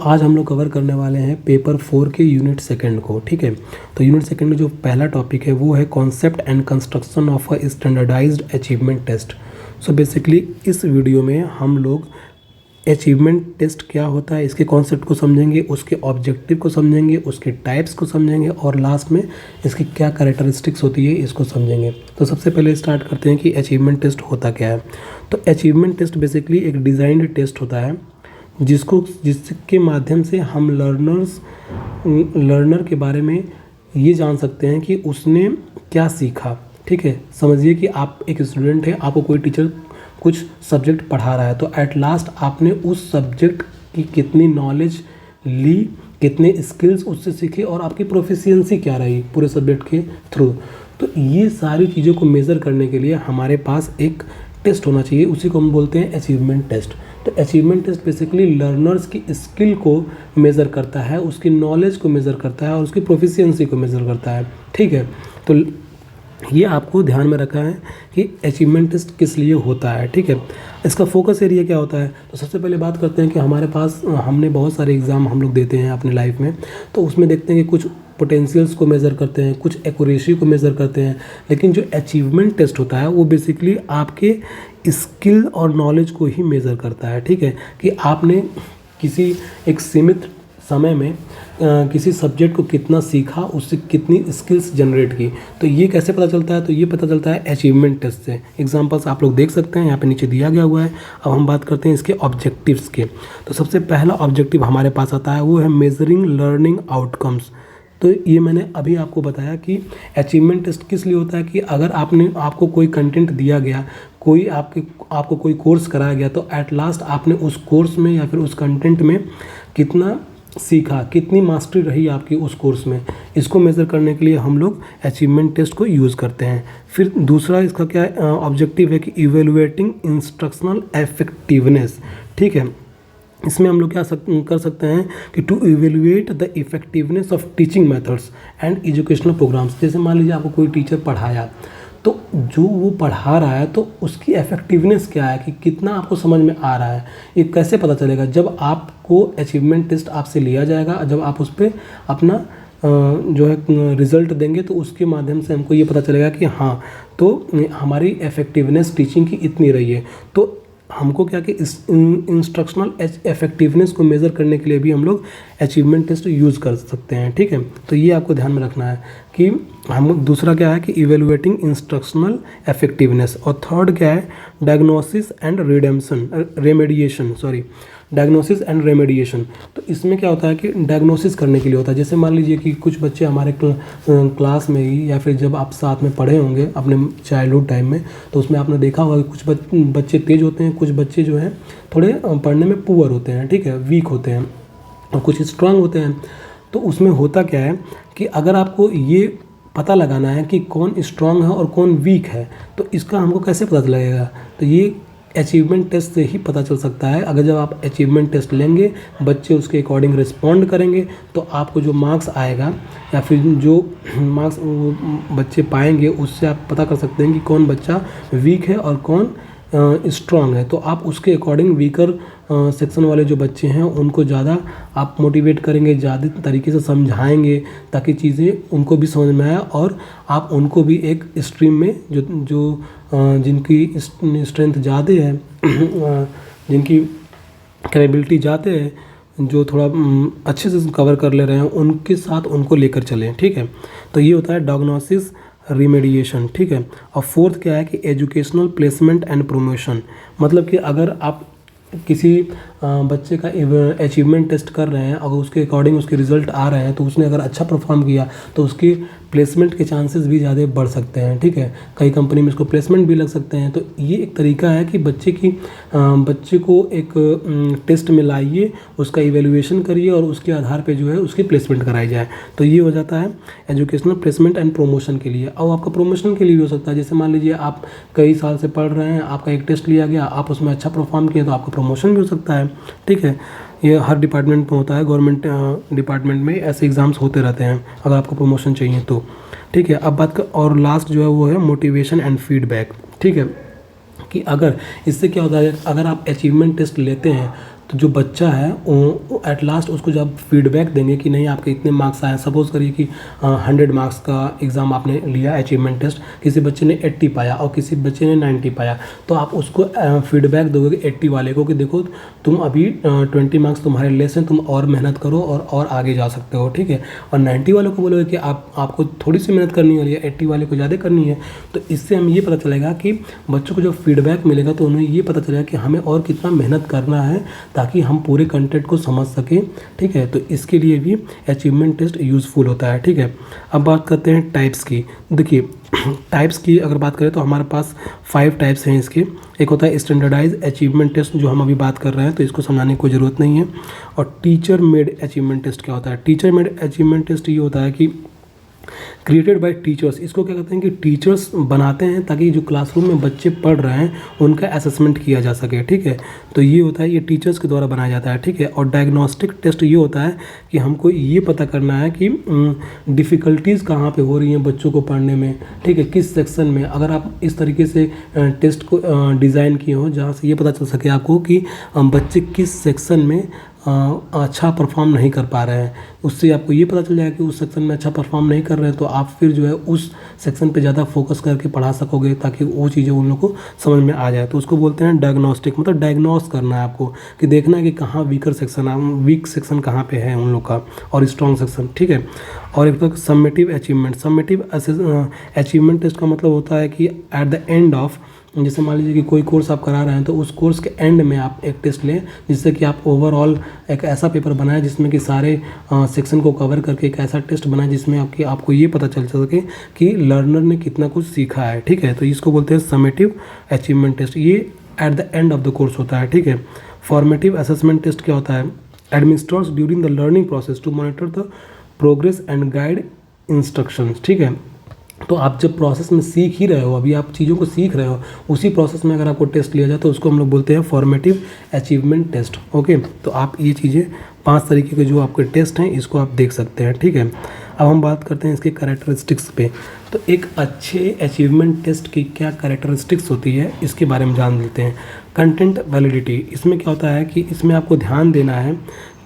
आज हम लोग कवर करने वाले हैं पेपर 4 के यूनिट सेकंड को। ठीक है, तो यूनिट सेकंड में जो पहला टॉपिक है वो है concept and construction of a standardized achievement test. So basically इस वीडियो में हम लोग अचीवमेंट टेस्ट क्या होता है इसके कॉन्सेप्ट को समझेंगे, उसके ऑब्जेक्टिव को समझेंगे, उसके टाइप्स को समझेंगे और लास्ट में इसकी क्या कैरेक्टरिस्टिक्स होती है इसको समझेंगे। तो सबसे पहले स्टार्ट करते हैं कि अचीवमेंट टेस्ट होता क्या है। तो अचीवमेंट टेस्ट बेसिकली एक डिज़ाइंड टेस्ट होता है जिसके माध्यम से हम लर्नर के बारे में ये जान सकते हैं कि उसने क्या सीखा। ठीक है, समझिए कि आप एक स्टूडेंट हैं, आपको कोई टीचर कुछ सब्जेक्ट पढ़ा रहा है, तो एट लास्ट आपने उस सब्जेक्ट की कितनी नॉलेज ली, कितने स्किल्स उससे सीखे और आपकी प्रोफिशिएंसी क्या रही पूरे सब्जेक्ट के थ्रू। तो ये सारी चीज़ों को मेज़र करने के लिए हमारे पास एक टेस्ट होना चाहिए, उसी को हम बोलते हैं अचीवमेंट टेस्ट। तो अचीवमेंट टेस्ट बेसिकली लर्नर्स की स्किल को मेज़र करता है, उसकी नॉलेज को मेज़र करता है और उसकी प्रोफिशिएंसी को मेज़र करता है। ठीक है, तो ये आपको ध्यान में रखा है कि अचीवमेंट टेस्ट किस लिए होता है। ठीक है, इसका फोकस एरिया क्या होता है। तो सबसे पहले बात करते हैं कि हमारे पास हमने बहुत सारे एग्ज़ाम हम लोग देते हैं अपनी लाइफ में, तो उसमें देखते हैं कि कुछ पोटेंशियल्स को मेज़र करते हैं, कुछ एक्यूरेसी को मेज़र करते हैं, लेकिन जो अचीवमेंट टेस्ट होता है वो बेसिकली आपके स्किल और नॉलेज को ही मेज़र करता है। ठीक है, कि आपने किसी एक सीमित समय में किसी सब्जेक्ट को कितना सीखा, उससे कितनी स्किल्स जनरेट की। तो ये कैसे पता चलता है, तो ये पता चलता है अचीवमेंट टेस्ट से। एग्जांपल्स आप लोग देख सकते हैं, यहाँ पे नीचे दिया गया हुआ है। अब हम बात करते हैं इसके ऑब्जेक्टिव्स के। तो सबसे पहला ऑब्जेक्टिव हमारे पास आता है वो है मेजरिंग लर्निंग आउटकम्स। तो ये मैंने अभी आपको बताया कि अचीवमेंट टेस्ट किस लिए होता है कि अगर आपको कोई कंटेंट दिया गया, आपको कोई कोर्स कराया गया, तो एट लास्ट आपने उस कोर्स में या फिर उस कंटेंट में कितना सीखा, कितनी मास्टरी रही आपकी उस कोर्स में, इसको मेज़र करने के लिए हम लोग अचीवमेंट टेस्ट को यूज़ करते हैं। फिर दूसरा इसका क्या ऑब्जेक्टिव है कि इवेलुएटिंग इंस्ट्रक्शनल इफेक्टिवनेस। ठीक है, इसमें हम लोग क्या कर सकते हैं कि to evaluate the effectiveness of teaching methods and educational programs. जैसे मान लीजिए आपको कोई टीचर पढ़ाया, तो जो वो पढ़ा रहा है तो उसकी इफेक्टिवनेस क्या है, कि कितना आपको समझ में आ रहा है। ये कैसे पता चलेगा, जब आपको अचीवमेंट टेस्ट आपसे लिया जाएगा, जब आप उस पर अपना जो है रिज़ल्ट देंगे, तो उसके माध्यम से हमको ये पता चलेगा कि हाँ, तो हमारी इफेक्टिवनेस टीचिंग की इतनी रही है। तो हमको क्या कि इस इंस्ट्रक्शनल इफेक्टिवनेस को मेज़र करने के लिए भी हम लोग अचीवमेंट टेस्ट यूज़ कर सकते हैं। ठीक है, तो ये आपको ध्यान में रखना है कि हम दूसरा क्या है कि इवेलुएटिंग इंस्ट्रक्शनल इफेक्टिवनेस। और थर्ड क्या है, डायग्नोसिस एंड रेमेडिएशन। तो इसमें क्या होता है कि डायग्नोसिस करने के लिए होता है। जैसे मान लीजिए कि कुछ बच्चे हमारे क्लास में ही या फिर जब आप साथ में पढ़े होंगे अपने चाइल्डहुड टाइम में, तो उसमें आपने देखा होगा कि कुछ बच्चे तेज़ होते हैं, कुछ बच्चे जो हैं थोड़े पढ़ने में पुअर होते हैं, ठीक है, वीक होते हैं, और कुछ स्ट्रांग होते हैं। तो उसमें होता क्या है कि अगर आपको ये पता लगाना है कि कौन स्ट्रांग है और कौन वीक है, तो इसका हमको कैसे पता लगेगा, तो ये अचीवमेंट टेस्ट से ही पता चल सकता है। अगर जब आप अचीवमेंट टेस्ट लेंगे, बच्चे उसके अकॉर्डिंग रिस्पॉन्ड करेंगे, तो आपको जो मार्क्स आएगा या फिर जो मार्क्स बच्चे पाएंगे, उससे आप पता कर सकते हैं कि कौन बच्चा वीक है और कौन स्ट्रांग है। तो आप उसके अकॉर्डिंग वीकर सेक्शन वाले जो बच्चे हैं उनको ज़्यादा आप मोटिवेट करेंगे, ज़्यादा तरीके से समझाएंगे, ताकि चीज़ें उनको भी समझ में आए और आप उनको भी एक स्ट्रीम में जो जिनकी स्ट्रेंथ ज़्यादा है जिनकी कैपेबिलिटी ज़्यादा है, जो थोड़ा अच्छे से कवर कर ले रहे हैं, उनके साथ उनको लेकर चलें। ठीक है, तो ये होता है डायग्नोसिस रिमेडिएशन। ठीक है, और फोर्थ क्या है कि एजुकेशनल प्लेसमेंट एंड प्रमोशन। मतलब कि अगर आप किसी बच्चे का अचीवमेंट टेस्ट कर रहे हैं, अगर उसके अकॉर्डिंग उसके रिज़ल्ट आ रहे हैं, तो उसने अगर अच्छा परफॉर्म किया तो उसकी प्लेसमेंट के चांसेस भी ज़्यादा बढ़ सकते हैं। ठीक है, कई कंपनी में इसको प्लेसमेंट भी लग सकते हैं। तो ये एक तरीका है कि बच्चे को एक टेस्ट में लाइए, उसका इवेल्युएशन करिए और उसके आधार पे जो है उसकी प्लेसमेंट कराई जाए। तो ये हो जाता है एजुकेशनल प्लेसमेंट एंड प्रमोशन के लिए। और आपका प्रमोशन के लिए भी हो सकता है। जैसे मान लीजिए आप कई साल से पढ़ रहे हैं, आपका एक टेस्ट लिया गया, आप उसमें अच्छा परफॉर्म किए, तो आपका प्रमोशन भी हो सकता है। ठीक है, ये हर डिपार्टमेंट में होता है, गवर्नमेंट डिपार्टमेंट में ऐसे एग्ज़ाम्स होते रहते हैं अगर आपको प्रमोशन चाहिए तो। ठीक है, अब बात कर, और लास्ट जो है वो है मोटिवेशन एंड फीडबैक। ठीक है, कि अगर इससे क्या होता है, अगर आप अचीवमेंट टेस्ट लेते हैं तो जो बच्चा है वो एट लास्ट उसको जब फीडबैक देंगे कि नहीं आपके इतने मार्क्स आए, सपोज करिए कि 100 मार्क्स का एग्ज़ाम आपने लिया अचीवमेंट टेस्ट, किसी बच्चे ने 80 पाया और किसी बच्चे ने 90 पाया, तो आप उसको फीडबैक दोगे 80 वाले को कि देखो तुम अभी 20 मार्क्स तुम्हारे लेस हैं, तुम और मेहनत करो और आगे जा सकते हो, ठीक है। और 90 वालों को बोलोगे कि आपको थोड़ी सी मेहनत करनी है, 80 वाले को ज़्यादा करनी है। तो इससे हमें ये पता चलेगा कि बच्चों को जो फीडबैक मिलेगा तो उन्हें ये पता चलेगा कि हमें और कितना मेहनत करना है ताकि हम पूरे कंटेंट को समझ सकें, ठीक है। तो इसके लिए भी अचीवमेंट टेस्ट यूज़फुल होता है, ठीक है। अब बात करते हैं टाइप्स की। देखिए टाइप्स की अगर बात करें तो हमारे पास 5 टाइप्स हैं इसके। एक होता है स्टैंडर्डाइज अचीवमेंट टेस्ट, जो हम अभी बात कर रहे हैं, तो इसको समझाने की कोई ज़रूरत नहीं है। और टीचर मेड अचीवमेंट टेस्ट क्या होता है? टीचर मेड अचीवमेंट टेस्ट ये होता है कि क्रिएटेड बाय टीचर्स, इसको क्या कहते हैं कि टीचर्स बनाते हैं ताकि जो क्लासरूम में बच्चे पढ़ रहे हैं उनका असेसमेंट किया जा सके, ठीक है। तो ये होता है, ये टीचर्स के द्वारा बनाया जाता है, ठीक है। और डायग्नोस्टिक टेस्ट ये होता है कि हमको ये पता करना है कि डिफ़िकल्टीज़ कहाँ पे हो रही हैं बच्चों को पढ़ने में, ठीक है, किस सेक्शन में। अगर आप इस तरीके से टेस्ट को डिज़ाइन किए हो जहाँ से ये पता चल सके आपको कि बच्चे किस सेक्शन में अच्छा परफॉर्म नहीं कर पा रहे हैं, उससे आपको ये पता चल जाएगा कि उस सेक्शन में अच्छा परफॉर्म नहीं कर रहे हैं, तो आप फिर जो है उस सेक्शन पे ज़्यादा फोकस करके पढ़ा सकोगे ताकि वो चीज़ें उन लोगों को समझ में आ जाए। तो उसको बोलते हैं डायग्नोस्टिक, मतलब डायग्नोस करना है आपको कि देखना है कि कहाँ वीकर सेक्शन है, वीक सेक्शन कहाँ पे है उन लोग का, और स्ट्रॉन्ग सेक्शन, ठीक है। और एक तो summative achievement, summative achievement test का मतलब होता है कि एट द एंड ऑफ, जैसे मान लीजिए कि कोई कोर्स आप करा रहे हैं तो उस कोर्स के एंड में आप एक टेस्ट लें जिससे कि आप ओवरऑल एक ऐसा पेपर बनाएं जिसमें कि सारे सेक्शन को कवर करके एक ऐसा टेस्ट बनाएं जिसमें आपको ये पता चल सके कि लर्नर ने कितना कुछ सीखा है, ठीक है। तो इसको बोलते हैं समेटिव अचीवमेंट टेस्ट, ये at the end of the course होता है, ठीक है। फॉर्मेटिव असेसमेंट टेस्ट क्या होता है? Administrators during the learning process to monitor the progress and guide instructions, ठीक है। तो आप जब प्रोसेस में सीख ही रहे हो, अभी आप चीज़ों को सीख रहे हो, उसी प्रोसेस में अगर आपको टेस्ट लिया जाए तो उसको हम लोग बोलते हैं फॉर्मेटिव अचीवमेंट टेस्ट, ओके। तो आप ये चीज़ें 5 तरीके के जो आपके टेस्ट हैं इसको आप देख सकते हैं, ठीक है। अब हम बात करते हैं इसके कैरेक्टरिस्टिक्स पे। तो एक अच्छे अचीवमेंट टेस्ट की क्या कैरेक्टरिस्टिक्स होती है इसके बारे में जान लेते हैं। कंटेंट वैलिडिटी, इसमें क्या होता है कि इसमें आपको ध्यान देना है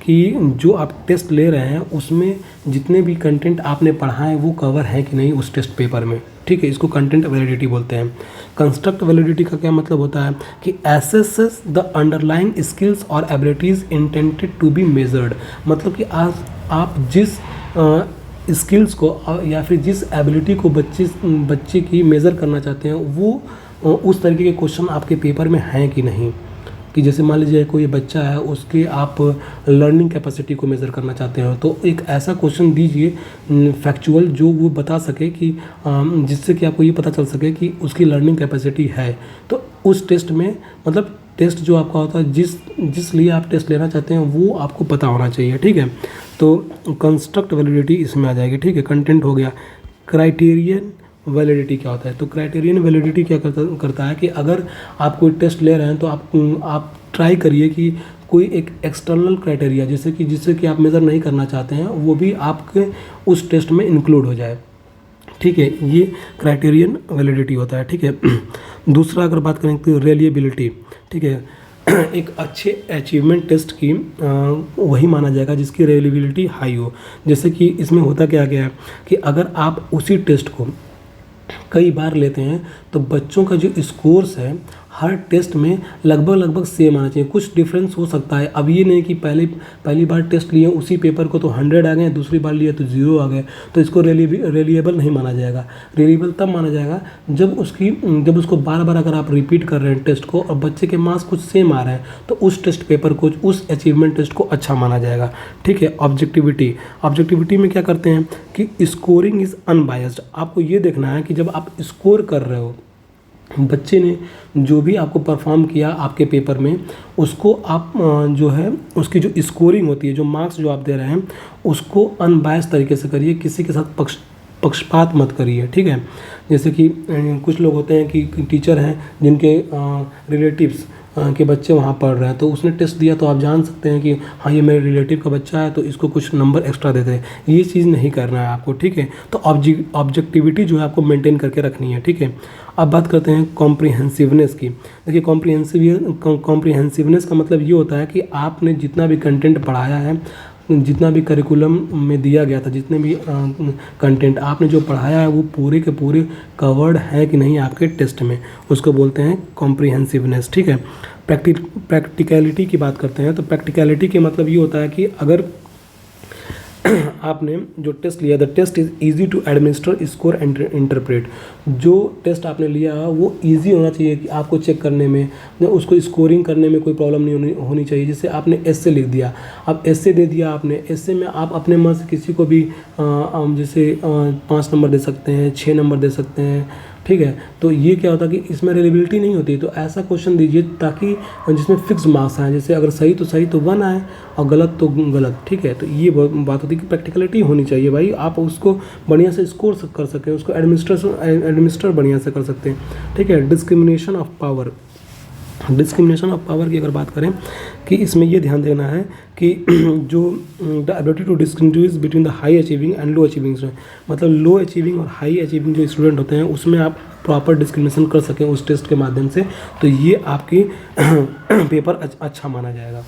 कि जो आप टेस्ट ले रहे हैं उसमें जितने भी कंटेंट आपने पढ़ा है वो कवर है कि नहीं उस टेस्ट पेपर में, ठीक है। इसको कंटेंट वैलिडिटी बोलते हैं। कंस्ट्रक्ट वैलिडिटी का क्या मतलब होता है कि एसेसेस द अंडरलाइंग स्किल्स और abilities intended to be measured, मतलब कि आप जिस स्किल्स को या फिर जिस एबिलिटी को बच्चे की मेज़र करना चाहते हैं वो उस तरीके के क्वेश्चन आपके पेपर में हैं कि नहीं। कि जैसे मान लीजिए कोई बच्चा है, उसके आप लर्निंग कैपेसिटी को मेज़र करना चाहते हो तो एक ऐसा क्वेश्चन दीजिए फैक्चुअल जो वो बता सके कि जिससे कि आपको ये पता चल सके कि उसकी लर्निंग कैपेसिटी है। तो उस टेस्ट में, मतलब टेस्ट जो आपका होता है जिस लिए आप टेस्ट लेना चाहते हैं वो आपको पता होना चाहिए, ठीक है। तो कंस्ट्रक्ट वैलिडिटी इसमें आ जाएगी, ठीक है। कंटेंट हो गया। क्राइटेरियन वैलिडिटी क्या होता है? तो क्राइटेरियन वैलिडिटी क्या करता है कि अगर आप कोई टेस्ट ले रहे हैं तो आप ट्राई करिए कि कोई एक एक्सटर्नल क्राइटेरिया जिससे कि आप मेज़र नहीं करना चाहते हैं वो भी आपके उस टेस्ट में इंक्लूड हो जाए, ठीक है। ये क्राइटेरियन वैलिडिटी होता है, ठीक है। दूसरा अगर बात करें तो रिलायबिलिटी, ठीक है। एक अच्छे अचीवमेंट टेस्ट की वही माना जाएगा जिसकी रिलायबिलिटी हाई हो। जैसे कि इसमें होता क्या गया है कि अगर आप उसी टेस्ट को कई बार लेते हैं तो बच्चों का जो स्कोर्स है हर टेस्ट में लगभग सेम आना चाहिए। कुछ डिफरेंस हो सकता है। अब ये नहीं कि पहली बार टेस्ट लिए उसी पेपर को तो 100 आ गए, दूसरी बार लिए तो 0 आ गए, तो इसको रिलायबल नहीं माना जाएगा। रिलायबल तब माना जाएगा जब उसको बार अगर आप रिपीट कर रहे हैं टेस्ट को और बच्चे के मार्क्स कुछ सेम आ रहे हैं तो उस टेस्ट पेपर को, उस अचीवमेंट टेस्ट को अच्छा माना जाएगा, ठीक है। ऑब्जेक्टिविटी में क्या करते हैं कि स्कोरिंग इज़ अनबायस्ड। आपको ये देखना है कि जब आप स्कोर कर रहे हो, बच्चे ने जो भी आपको परफॉर्म किया आपके पेपर में उसको आप जो है उसकी जो स्कोरिंग होती है, जो मार्क्स जो आप दे रहे हैं उसको अनबायस्ड तरीके से करिए, किसी के साथ पक्षपात मत करिए, ठीक है। जैसे कि कुछ लोग होते हैं कि टीचर हैं जिनके रिलेटिव्स के बच्चे वहाँ पढ़ रहे हैं, तो उसने टेस्ट दिया तो आप जान सकते हैं कि हाँ ये मेरे रिलेटिव का बच्चा है तो इसको कुछ नंबर एक्स्ट्रा देते हैं। ये चीज़ नहीं करना है आपको, ठीक है। तो ऑब्जेक्टिविटी जो है आपको मेंटेन करके रखनी है, ठीक है। अब बात करते हैं कॉम्प्रिहेंसिवनेस की। देखिए कॉम्प्रिहेंसिवनेस का मतलब ये होता है कि आपने जितना भी कंटेंट पढ़ाया है, जितना भी करिकुलम में दिया गया था, जितने भी कंटेंट आपने जो पढ़ाया है वो पूरे के पूरे कवर्ड है कि नहीं आपके टेस्ट में, उसको बोलते हैं कॉम्प्रिहेंसिवनेस, ठीक है। प्रैक्टिकलिटी की बात करते हैं तो प्रैक्टिकलिटी के मतलब ये होता है कि अगर आपने जो टेस्ट लिया, the test is easy to administer, score and interpret. जो टेस्ट आपने लिया वो ईजी होना चाहिए कि आपको चेक करने में, उसको स्कोरिंग करने में कोई प्रॉब्लम नहीं होनी चाहिए। जैसे आपने एस्से लिख दिया, अब एस्से दे दिया आपने, एस्से में आप अपने मन से किसी को भी जैसे 5 नंबर दे सकते हैं, 6 नंबर दे सकते हैं, ठीक है। तो ये क्या होता है कि इसमें रिलेबिलिटी नहीं होती, तो ऐसा क्वेश्चन दीजिए ताकि जिसमें फिक्स मार्क्स आए, जैसे अगर सही तो सही तो 1 आए और गलत तो गलत, ठीक है। तो ये बात होती है कि प्रैक्टिकलिटी होनी चाहिए भाई, आप उसको बढ़िया से स्कोर कर सकें, उसको एडमिनिस्टर बढ़िया से कर सकते हैं, ठीक है। डिस्क्रिमिनेशन ऑफ पावर की अगर बात करें कि इसमें ये ध्यान देना है कि जो the ability to distinguish between the high achieving and low achieving student, मतलब लो अचीविंग और हाई अचीविंग जो स्टूडेंट होते हैं उसमें आप प्रॉपर डिस्क्रिमिनेशन कर सकें उस टेस्ट के माध्यम से, तो ये आपकी पेपर अच्छा माना जाएगा।